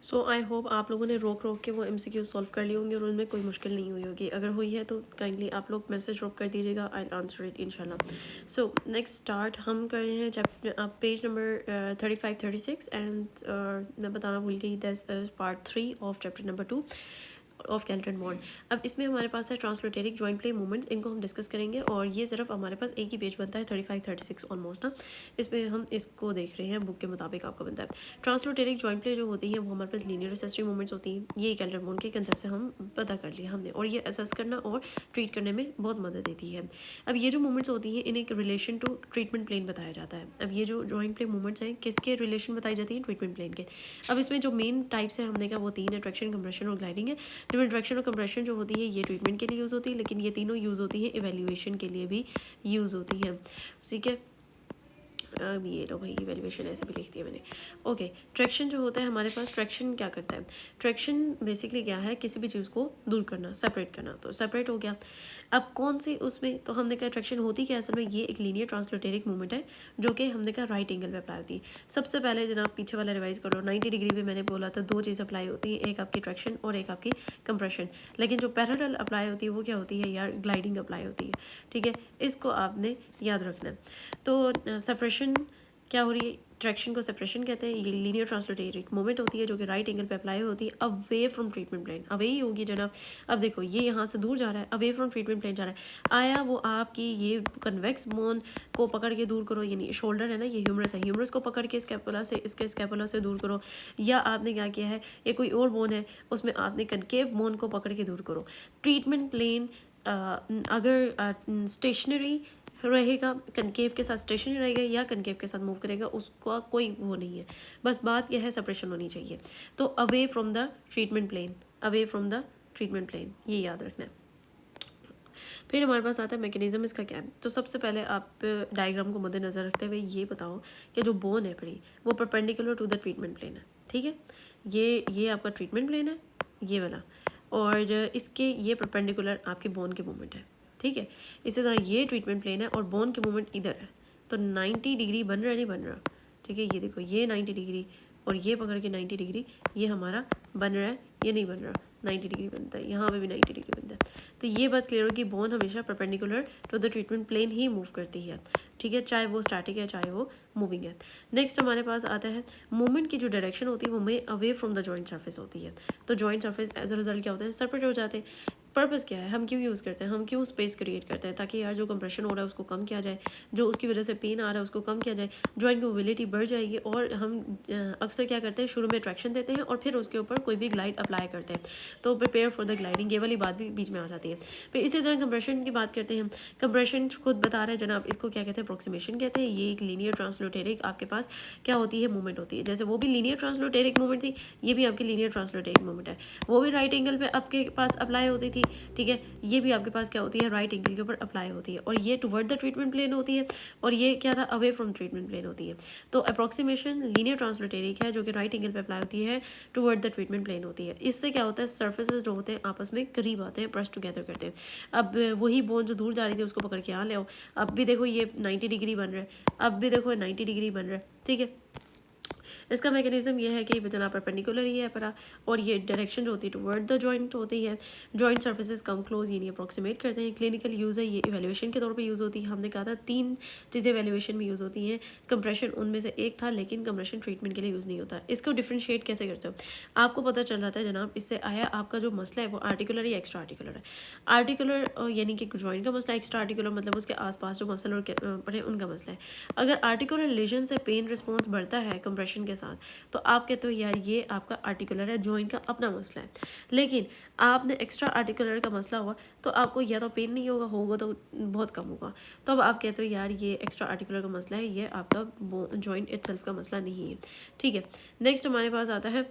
So I hope आप लोगों ने रोक रोक के वो MCQ सॉल्व कर लिए होंगे और उनमें कोई मुश्किल नहीं हुई होगी। अगर हुई है तो काइंडली आप लोग मैसेज ड्रॉप कर दीजिएगा, आई आंसर इट इंशाल्लाह। सो नेक्स्ट स्टार्ट हम कर रहे हैं चैप्टर पेज नंबर 35-36 एंड मैं बताना भूल गई, that is part 3 of chapter number 2 of calculate bond. अब इसमें हमारे पास है ट्रांसलोटेरिक जॉइंट प्ले मूवमेंट्स, इनको हम डिस्कस करेंगे और ये सिर्फ हमारे पास एक ही पेज बनता है 35-36 ऑलमोस्ट ना। इसमें हम इसको देख रहे हैं बुक के मुताबिक आपका बनता है। ट्रांसलोटेरिक जॉइंट प्ले जो होती है वो हमारे पास लीनियर एसेसरी मूवमेंट्स होती हैं। ये कैल्कुलेट बॉन्ड के कंसेप्ट से हम पता कर लिया हमने, और ये असेस करना और ट्रीट करने में बहुत मदद देती है। अब ये जो मूवमेंट्स होती हैं इन्हें रिलेशन टू ट्रीटमेंट प्लेन बताया जाता है। अब ये जो जॉइंट प्ले मूवमेंट्स हैं किसके रिलेशन बताई जाती है? ट्रीटमेंट प्लेन के। अब इसमें जो मेन टाइप्स है हमने कहा वो 3 है, ट्रैक्शन, कंप्रेशन और ग्लाइडिंग है। जो ट्रैक्शन और कंप्रेशन जो होती है ये ट्रीटमेंट के लिए यूज़ होती है, लेकिन ये तीनों यूज़ होती है इवेल्युएशन के लिए भी यूज़ होती है। ठीक है, अब ये लो भाई, इवेल्युएशन ऐसे भी लिख दिया मैंने। ओके, ट्रैक्शन जो होता है हमारे पास, ट्रैक्शन क्या करता है? ट्रैक्शन बेसिकली क्या है? किसी भी चीज़ को दूर करना, सेपरेट करना। तो सेपरेट हो गया। अब कौन सी उसमें, तो हमने कहा ट्रैक्शन होती क्या असल में, ये एक लीनियर ट्रांसलोटेरिक मूवमेंट है जो कि हमने कहा राइट एंगल पे अप्लाई होती है। सबसे पहले जनाब पीछे वाला रिवाइज करो, 90 डिग्री पे मैंने बोला था 2 चीज़ अप्लाई होती है, एक आपकी ट्रैक्शन और एक आपकी कंप्रेशन। लेकिन जो पैरेलल अप्लाई होती है वो क्या होती है यार? ग्लाइडिंग अप्लाई होती है। ठीक है, इसको आपने याद रखना है। तो सेपरेशन क्या हो रही है? ट्रैक्शन को सेपरेशन कहते हैं। ये लीनियर ट्रांसलोटेरिक मूवमेंट होती है जो कि राइट एंगल पे अप्लाई होती है away from treatment plane. Away ही होगी जनाब। अब देखो ये यहाँ से दूर जा रहा है, अवे फ्रॉम ट्रीटमेंट प्लेन जा रहा है। आया वो आपकी ये कन्वेक्स बोन को पकड़ के दूर करो, यानी शोल्डर है ना, ये ह्यूमरस है, ह्यूमरस को पकड़ के स्कैपुला से, इसके स्कैपुला से दूर करो। या आपने क्या किया है, ये कोई और बोन है उसमें आपने कनकेव बोन को पकड़ के दूर करो। ट्रीटमेंट प्लेन अगर स्टेशनरी रहेगा, कनकेव के साथ स्टेशनरी रहेगा या कनकेव के साथ मूव करेगा, उसका कोई वो नहीं है। बस बात यह है सेपरेशन होनी चाहिए। तो away from the treatment plane, away from the treatment plane, ये याद रखना है। फिर हमारे पास आता है मैकेनिज्म इसका क्या है। तो सबसे पहले आप डायग्राम को मद्देनज़र रखते हुए ये बताओ कि जो बोन है पड़ी वो perpendicular to the treatment plane है। ठीक है, ये आपका ट्रीटमेंट प्लेन है ये वाला, और इसके ये परपेंडिकुलर आपके बोन के मूवमेंट है। ठीक है, इसी तरह ये ट्रीटमेंट प्लेन है और बोन के मूवमेंट इधर है। तो 90 डिग्री बन रहा है, नहीं बन रहा? ठीक है, ये देखो ये 90 डिग्री और ये पकड़ के 90 डिग्री ये हमारा बन रहा है, ये नहीं बन रहा। 90 डिग्री बनता है, यहाँ पे भी 90 डिग्री बनता है। तो ये बात क्लियर होगी, बोन हमेशा perpendicular to the treatment plane ही मूव करती है। ठीक है, चाहे वो स्टैटिक है चाहे वो मूविंग है। नेक्स्ट हमारे पास आता है मूवमेंट की जो डायरेक्शन होती है वो में away from the joint surface होती है। तो joint surface as a result क्या होता है? सेपरेट हो जाते हैं। पर्पस क्या है, हम क्यों यूज़ करते हैं? हम क्यों स्पेस क्रिएट करते हैं? ताकि यार जो कंप्रेशन हो रहा है उसको कम किया जाए, जो उसकी वजह से पेन आ रहा है उसको कम किया जाए, जॉइंट की मोबिलिटी बढ़ जाएगी। और हम अक्सर क्या करते हैं, शुरू में ट्रैक्शन देते हैं और फिर उसके ऊपर कोई भी ग्लाइड अप्लाई करते हैं। तो प्रिपेयर फॉर द ग्लाइडिंग, ये वाली बात भी बीच में आ जाती है। फिर इसी तरह कंप्रेशन की बात करते हैं। कंप्रेशन खुद बता रहा है जनाब, इसको क्या कहते हैं? अप्रोक्सीमेशन कहते हैं। ये एक लीनियर ट्रांसलोटेरिक आपके पास क्या होती है? मूवमेंट होती है। जैसे वो भी लीनियर ट्रांसलोटेरिक मूवमेंट थी, ये भी आपकी लीनियर ट्रांसलोटेरिक मूवमेंट है। वो भी राइट एंगल पे आपके पास अप्लाई होती थी। ठीक है, ये भी आपके पास क्या होती है? राइट एंगल के ऊपर अप्लाई होती है। और ये टुवर्ड द ट्रीटमेंट प्लेन होती है, और ये क्या था? अवे फ्रॉम ट्रीटमेंट प्लेन होती है। तो अप्रोक्सीमेशन लीनियर ट्रांसलोटेरिक है जो कि राइट एंगल पे अप्लाई होती है, टुवर्ड द ट्रीटमेंट प्लेन होती है। इससे क्या होता है? सर्फेसेस जो होते हैं आपस में करीब आते हैं, प्रेस टुगेदर करते हैं। अब वही बोन जो दूर जा रही थी उसको पकड़ के यहाँ ले आओ। अब भी देखो ये 90 डिग्री बन रहा है, अब भी देखो 90 डिग्री बन रहा है। ठीक है, इसका मैकेनिज्म ये है कि जनाब परपेंडिकुलर ही है परा, और ये डायरेक्शन जो होती है टुवर्ड द जॉइंट होती है। जॉइंट सर्फेसेस कम क्लोज यानी अप्रोक्सीमेट करते हैं। क्लिनिकल यूज़ है, ये इवेल्युएशन के तौर पे यूज़ होती है। हमने कहा था 3 चीज़ें इवेल्युएशन में यूज़ होती हैं, कंप्रेशन उनमें से एक था, लेकिन कंप्रेशन ट्रीटमेंट के लिए यूज़ नहीं होता। इसको डिफ्रेंशिएट कैसे करते हो? आपको पता चल जाता है जनाब, इससे आया आपका जो मसला है वो आर्टिकुलर या एक्स्ट्रा आर्टिकुलर है। आर्टिकुलर यानी कि जॉइंट का मसला, एक्स्ट्रा आर्टिकुलर मतलब उसके आसपास जो मसल और पड़े उनका मसला है। अगर आर्टिकुलर लेजन से पेन रिस्पॉन्स बढ़ता है कंप्रेशन के साथ, तो आप कहते हो यार ये आपका आर्टिकुलर है, जॉइंट का अपना मसला है। लेकिन आपने एक्स्ट्रा आर्टिकुलर का मसला हुआ तो आपको या तो पेन नहीं होगा, होगा तो बहुत कम होगा। तो अब आप कहते हो यार ये एक्स्ट्रा आर्टिकुलर का मसला है, ये आपका जॉइंट इटसेल्फ का मसला नहीं है। ठीक है, नेक्स्ट हमारे पास आता है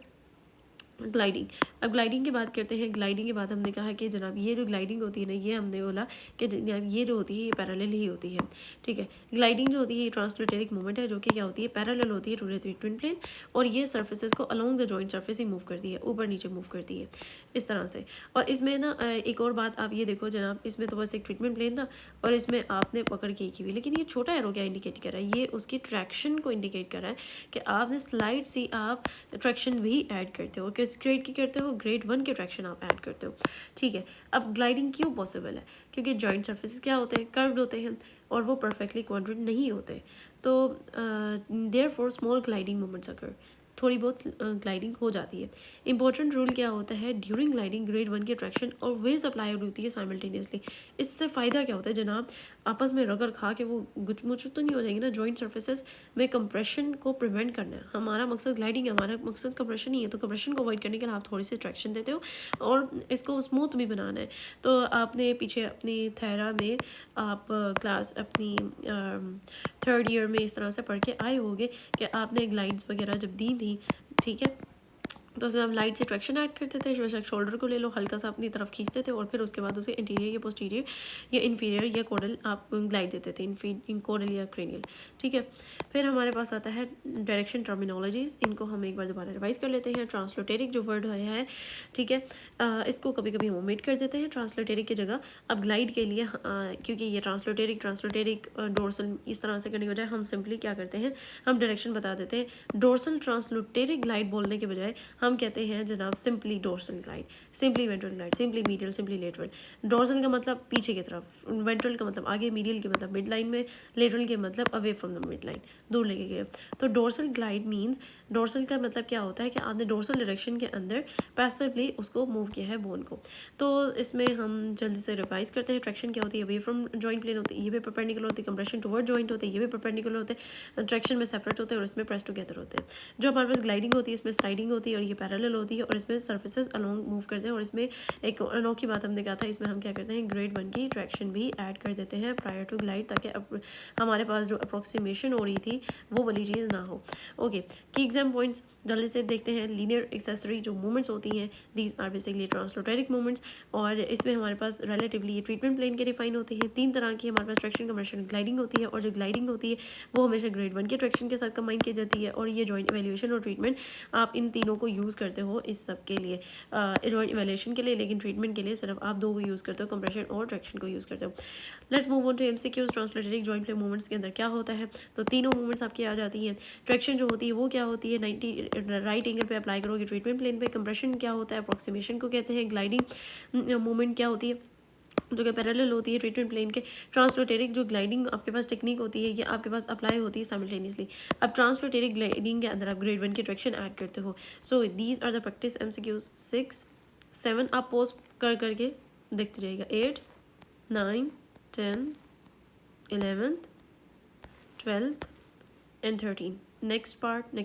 ग्लाइडिंग। अब ग्लाइडिंग की बात करते हैं। ग्लाइडिंग के बाद हमने कहा कि जनाब ये जो ग्लाइडिंग होती है ना, ये हमने बोला कि जनाब ये जो होती है ये पैरेलल ही होती है, ठीक है। ग्लाइडिंग जो होती है ये ट्रांसलेटरिक मूवमेंट है, जो कि क्या होती है, पैरेलल होती है टू द ट्रीटमेंट प्लेन, और ये सर्फेसेस को along the joint surface he move करती है, ऊपर नीचे मूव करती है इस तरह से। और इसमें ना एक और बात आप ये देखो जनाब, इसमें तो बस एक ट्रीटमेंट प्लेन था और इसमें आपने पकड़ के की हुई, लेकिन ये छोटा एरो क्या इंडिकेट कर रहा है, ये उसकी ट्रैक्शन को इंडिकेट कर रहा है कि आपने स्लाइड से आप ट्रैक्शन भी ऐड करते हो। किस ग्रेड की करते हो, ग्रेड 1 के ट्रैक्शन आप ऐड करते हो, ठीक है। अब ग्लाइडिंग क्यों पॉसिबल है, क्योंकि जॉइंट सर्फेसिस क्या होते हैं, कर्व्ड होते हैं और वो परफेक्टली क्वाड्रेंट नहीं होते, तो देयरफॉर स्मॉल ग्लाइडिंग मूवमेंट्स अकर, थोड़ी बहुत ग्लाइडिंग हो जाती है। इंपॉर्टेंट रूल क्या होता है, ड्यूरिंग ग्लाइडिंग ग्रेड 1 की ट्रैक्शन ऑलवेज अप्लाई होती है साइमल्टेनियसली। इससे फ़ायदा क्या होता है जनाब, आपस में रगड़ खा के वो गुचमुच तो नहीं हो जाएंगे ना, जॉइंट सर्फेसेस में कंप्रेशन को प्रिवेंट करना है। हमारा मकसद ग्लाइडिंग है, हमारा मकसद कंप्रेशन ही है, तो कंप्रेशन को अवॉइड करने के लिए आप थोड़ी सी ट्रैक्शन देते हो और इसको स्मूथ भी बनाना है। तो आपने पीछे अपनी थेरा में आप क्लास अपनी 3rd ईयर में इस तरह से पढ़ के आए होंगे कि आपने ग्लाइड्स वगैरह जब दी थी, ठीक है, तो उसमें हम लाइट से ट्रैक्शन ऐड करते थे। बेशक शोल्डर को ले लो, हल्का सा अपनी तरफ खींचते थे और फिर उसके बाद उसे इंटीरियर या पोस्टीरियर या इन्फीरियर या कोडल आप ग्लाइड देते थे, कोडल या क्रेनियल, ठीक है। फिर हमारे पास आता है डायरेक्शन टर्मिनोलॉजीज, इनको हम एक बार दोबारा रिवाइज कर लेते हैं। ट्रांसलोटेरिक जो वर्ड है, ठीक है, इसको कभी कभी हम ओमिट कर देते हैं ट्रांसलोटेरिक की जगह। अब ग्लाइड के लिए क्योंकि ये ट्रांसलोटेरिक डोर्सल इस तरह से करने के बजाय हम सिंपली क्या करते हैं, हम डायरेक्शन बता देते हैं। डोर्सल ट्रांसलोटेरिक ग्लाइड बोलने के बजाय हम कहते हैं जनाब simply dorsal glide, simply ventral glide, simply medial, simply lateral. Dorsal का मतलब पीछे की तरफ, वेंट्रल का मतलब आगे, मीडियल के मतलब मिड लाइन में, लेटरल के मतलब away from the mid line, दूर लेके गए। तो डोर्सल ग्लाइड मीन्स, डोर्सल का मतलब क्या होता है कि आपने डोर्सल डायरेक्शन के अंदर पैसिवली उसको मूव किया है बोन को। तो इसमें हम जल्दी से रिवाइज करते हैं। ट्रैक्शन क्या होती है, अवे फ्रॉम जॉइंट प्लेन होती है, ये भी परपेंडिकुलर होती है। कंप्रेशन टुवर्ड जॉइंट होते हैं, ये भी परपेंडिकुलर होते हैं। ट्रैक्शन में सेपरेट होते हैं और इसमें प्रेस टुगेदर होते हैं। जो हमारे पास ग्लाइडिंग होती है इसमें स्लाइडिंग होती है और ये पैरेलल होती है और इसमें सर्फेसेस अलोंग मूव करते हैं। और इसमें एक अनोखी बात हमने कहा था, इसमें हम क्या करते हैं, ग्रेड 1 की ट्रैक्शन भी ऐड कर देते हैं प्रायर टू ग्लाइड, ताकि हमारे पास जो अप्रोक्सीमेशन हो रही थी वो वाली चीज़ ना हो। ओके, की एग्जाम पॉइंट्स जल्दी से देखते हैं। लीनियर एक्सेसरी जो मूवमेंट्स होती हैं, दीज आर बेसिकली ट्रांसलोटेरिक मूवमेंट्स, और इसमें हमारे पास रिलेटिवली ये ट्रीटमेंट प्लेन के डिफाइन होती है। 3 तरह की हमारे पास ट्रैक्शन, कंप्रेशन, ग्लाइडिंग होती है, और जो ग्लाइडिंग होती है वो हमेशा ग्रेड 1 के ट्रैक्शन के साथ कंबाइन की जाती है। और ये जॉइंट इवैल्यूएशन और ट्रीटमेंट आप इन तीनों को यूज़ करते हो इस सब के लिए, जॉइंट इवैल्यूएशन के लिए, लेकिन ट्रीटमेंट के लिए सिर्फ आप 2 को यूज़ करते हो, कंप्रेशन और ट्रैक्शन को यूज़ करते हो। Let's move on to MCQs. Translatoric joint plane movements के अंदर क्या होता है, तो तीनों मूवमेंट्स आपकी आ जाती हैं। ट्रैक्शन जो होती है वो क्या होती है, 90 राइट एंगल पे अप्लाई करोगे ट्रीटमेंट प्लेन पे। कंप्रेशन क्या होता है, अप्रोक्सीमेशन को कहते हैं। ग्लाइडिंग मूवमेंट क्या होती है, जो कि पैरेलल होती है ट्रीटमेंट प्लेन के। ट्रांसलोटेरिक जो ग्लाइडिंग आपके पास टेक्निक होती है ये आपके पास अप्लाई होती है साइमल्टेनियसली। अब ट्रांसलोटेरिक ग्लाइडिंग के अंदर आप ग्रेड 1 की ट्रैक्शन ऐड करते हो। So these are the practice MCQs 6 7 आप पोज कर करके देखते जाइएगा। 8 9 10 11th 12th and 13th। Next part next